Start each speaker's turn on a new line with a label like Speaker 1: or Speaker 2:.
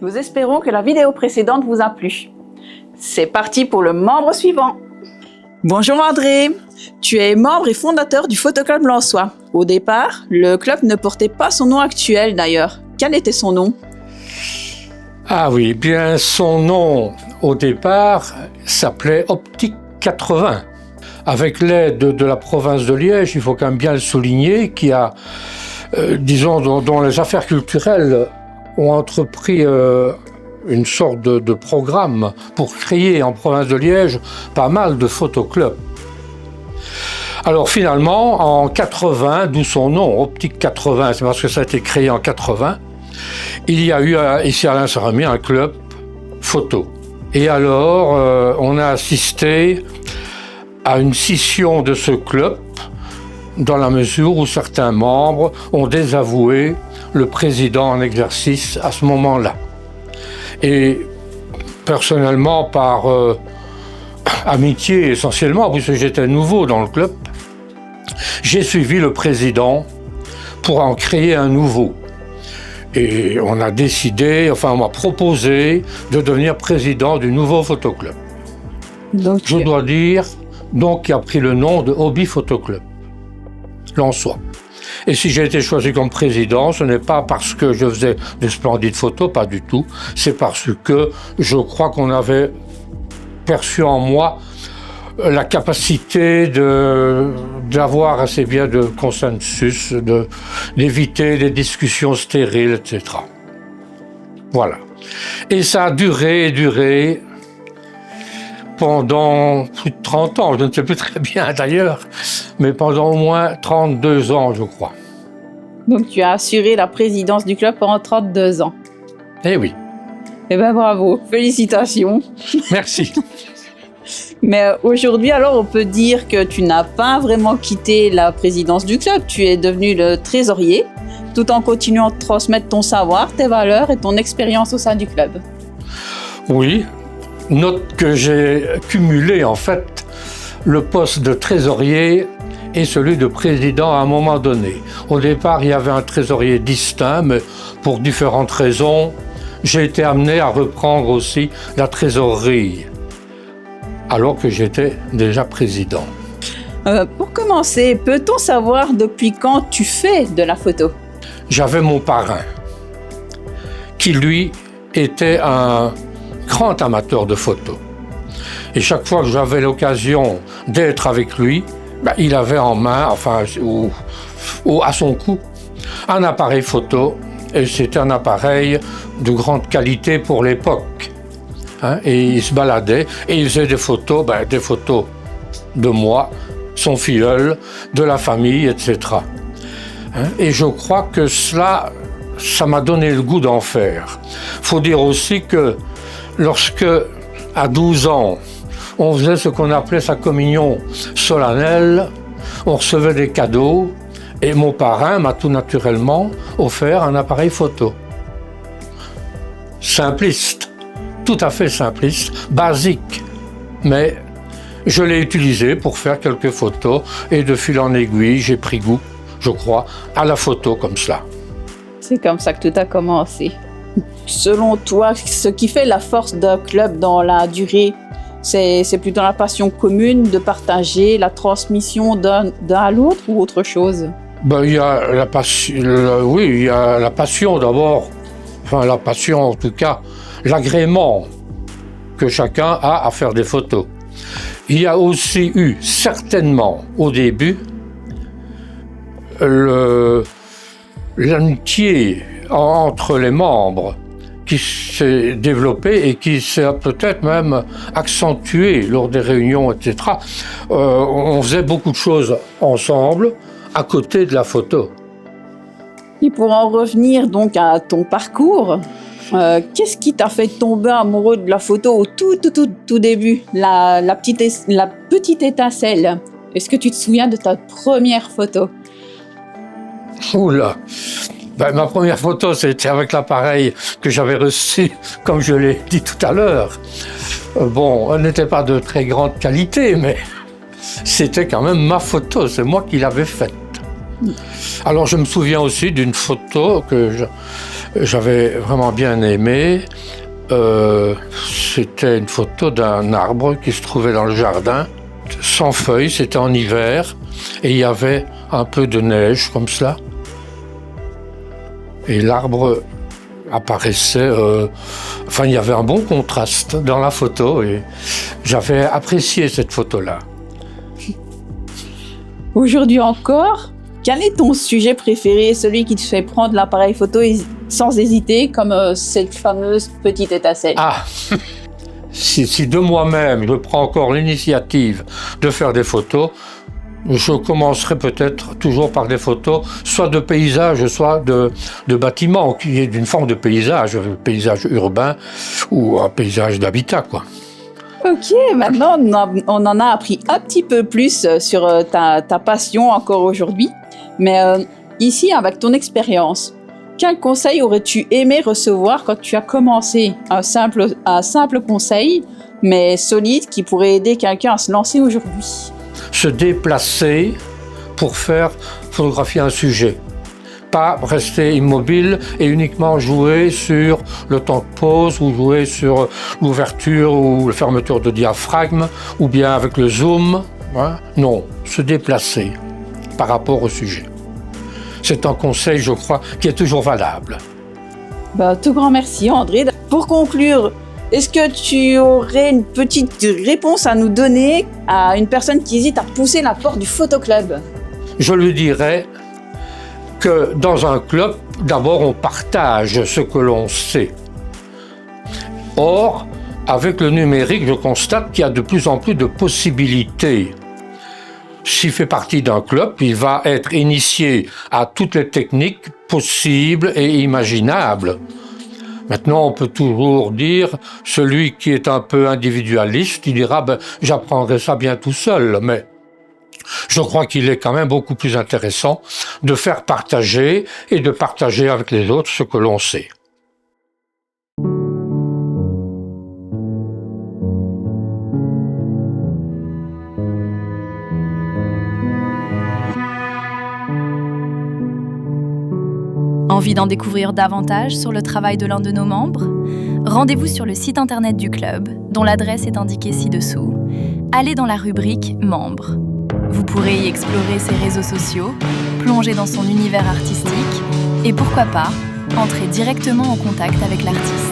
Speaker 1: Nous espérons que la vidéo précédente vous a plu. C'est parti pour le membre suivant. Bonjour André, tu es membre et fondateur du Photoclub Lensois. Au départ, le club ne portait pas son nom actuel d'ailleurs. Quel était son nom?
Speaker 2: Ah oui, bien son nom au départ s'appelait Optique 80. Avec l'aide de la province de Liège, il faut quand même bien le souligner, qui a, dont les affaires culturelles ont entrepris une sorte de programme pour créer en province de Liège pas mal de photoclubs. Alors finalement, en 80, d'où son nom, Optique 80, c'est parce que ça a été créé en 80, il y a eu ici à Alain-Saint-Remy un club photo. Et alors, on a assisté à une scission de ce club dans la mesure où certains membres ont désavoué le président en exercice à ce moment-là. Et personnellement, par amitié essentiellement, puisque j'étais nouveau dans le club, j'ai suivi le président pour en créer un nouveau. Et on a décidé, on m'a proposé de devenir président du nouveau photoclub. Donc, je dois dire, qui a pris le nom de Hobby Photoclub Lensois. Et si j'ai été choisi comme président, ce n'est pas parce que je faisais de splendides photos, pas du tout. C'est parce que je crois qu'on avait perçu en moi la capacité d'avoir assez bien de consensus, d'éviter des discussions stériles, etc. Voilà. Et ça a duré pendant plus de 30 ans, je ne sais plus très bien d'ailleurs, mais pendant au moins 32 ans, je crois.
Speaker 1: Donc tu as assuré la présidence du club pendant 32 ans.
Speaker 2: Eh oui.
Speaker 1: Eh bien bravo, félicitations.
Speaker 2: Merci.
Speaker 1: Mais aujourd'hui, alors, on peut dire que tu n'as pas vraiment quitté la présidence du club. Tu es devenu le trésorier, tout en continuant de transmettre ton savoir, tes valeurs et ton expérience au sein du club.
Speaker 2: Oui, note que j'ai cumulé en fait le poste de trésorier et celui de président à un moment donné. Au départ, il y avait un trésorier distinct, mais pour différentes raisons, j'ai été amené à reprendre aussi la trésorerie, alors que j'étais déjà président.
Speaker 1: Pour commencer, peut-on savoir depuis quand tu fais de la photo?
Speaker 2: J'avais mon parrain, qui lui était un grand amateur de photos. Et chaque fois que j'avais l'occasion d'être avec lui, il avait en main, à son cou, un appareil photo, et c'était un appareil de grande qualité pour l'époque. Et il se baladait et il faisait des photos de moi, son filleul, de la famille, etc. Et je crois que ça m'a donné le goût d'en faire. Il faut dire aussi que lorsque, à 12 ans, on faisait ce qu'on appelait sa communion solennelle, on recevait des cadeaux et mon parrain m'a tout naturellement offert un appareil photo. Simpliste. Tout à fait simpliste, basique, mais je l'ai utilisé pour faire quelques photos et de fil en aiguille, j'ai pris goût, je crois, à la photo comme cela.
Speaker 1: C'est comme ça que tout a commencé. Selon toi, ce qui fait la force d'un club dans la durée, c'est plutôt la passion commune de partager, la transmission d'un à l'autre ou autre chose?
Speaker 2: Il y a la passion, il y a la passion d'abord, la passion en tout cas, l'agrément que chacun a à faire des photos. Il y a aussi eu, certainement, au début, l'amitié entre les membres qui s'est développée et qui s'est peut-être même accentuée lors des réunions, etc. On faisait beaucoup de choses ensemble, à côté de la photo.
Speaker 1: Et pour en revenir donc à ton parcours, qu'est-ce qui t'a fait tomber amoureux de la photo au tout début, la petite étincelle? Est-ce que tu te souviens de ta première photo?
Speaker 2: Oula, ma première photo, c'était avec l'appareil que j'avais reçu, comme je l'ai dit tout à l'heure. Elle n'était pas de très grande qualité, mais c'était quand même ma photo, c'est moi qui l'avais faite. Alors je me souviens aussi d'une photo que j'avais vraiment bien aimé. C'était une photo d'un arbre qui se trouvait dans le jardin, sans feuilles, c'était en hiver, et il y avait un peu de neige comme ça. Et l'arbre apparaissait, il y avait un bon contraste dans la photo, et j'avais apprécié cette photo-là.
Speaker 1: Aujourd'hui encore, quel est ton sujet préféré, celui qui te fait prendre l'appareil photo sans hésiter, comme cette fameuse petite étincelle?
Speaker 2: Ah, si de moi-même je prends encore l'initiative de faire des photos, je commencerai peut-être toujours par des photos, soit de paysages, soit de bâtiments, qui est d'une forme de paysage urbain ou un paysage d'habitat, quoi.
Speaker 1: Ok, maintenant on en a appris un petit peu plus sur ta passion encore aujourd'hui. Mais ici, avec ton expérience, quel conseil aurais-tu aimé recevoir quand tu as commencé? Un simple conseil, mais solide, qui pourrait aider quelqu'un à se lancer aujourd'hui.
Speaker 2: Se déplacer pour photographier un sujet. Pas rester immobile et uniquement jouer sur le temps de pause ou jouer sur l'ouverture ou la fermeture de diaphragme ou bien avec le zoom. Hein? Non, se déplacer par rapport au sujet. C'est un conseil, je crois, qui est toujours valable.
Speaker 1: Tout grand merci, André. Pour conclure, est-ce que tu aurais une petite réponse à nous donner à une personne qui hésite à pousser la porte du photoclub?
Speaker 2: Je lui dirais que dans un club, d'abord, on partage ce que l'on sait. Or, avec le numérique, je constate qu'il y a de plus en plus de possibilités. S'il fait partie d'un club, il va être initié à toutes les techniques possibles et imaginables. Maintenant, on peut toujours dire, celui qui est un peu individualiste, il dira « j'apprendrai ça bien tout seul ». Mais je crois qu'il est quand même beaucoup plus intéressant de faire partager et de partager avec les autres ce que l'on sait.
Speaker 3: Envie d'en découvrir davantage sur le travail de l'un de nos membres? Rendez-vous sur le site internet du club, dont l'adresse est indiquée ci-dessous. Allez dans la rubrique « Membres ». Vous pourrez y explorer ses réseaux sociaux, plonger dans son univers artistique et pourquoi pas, entrer directement en contact avec l'artiste.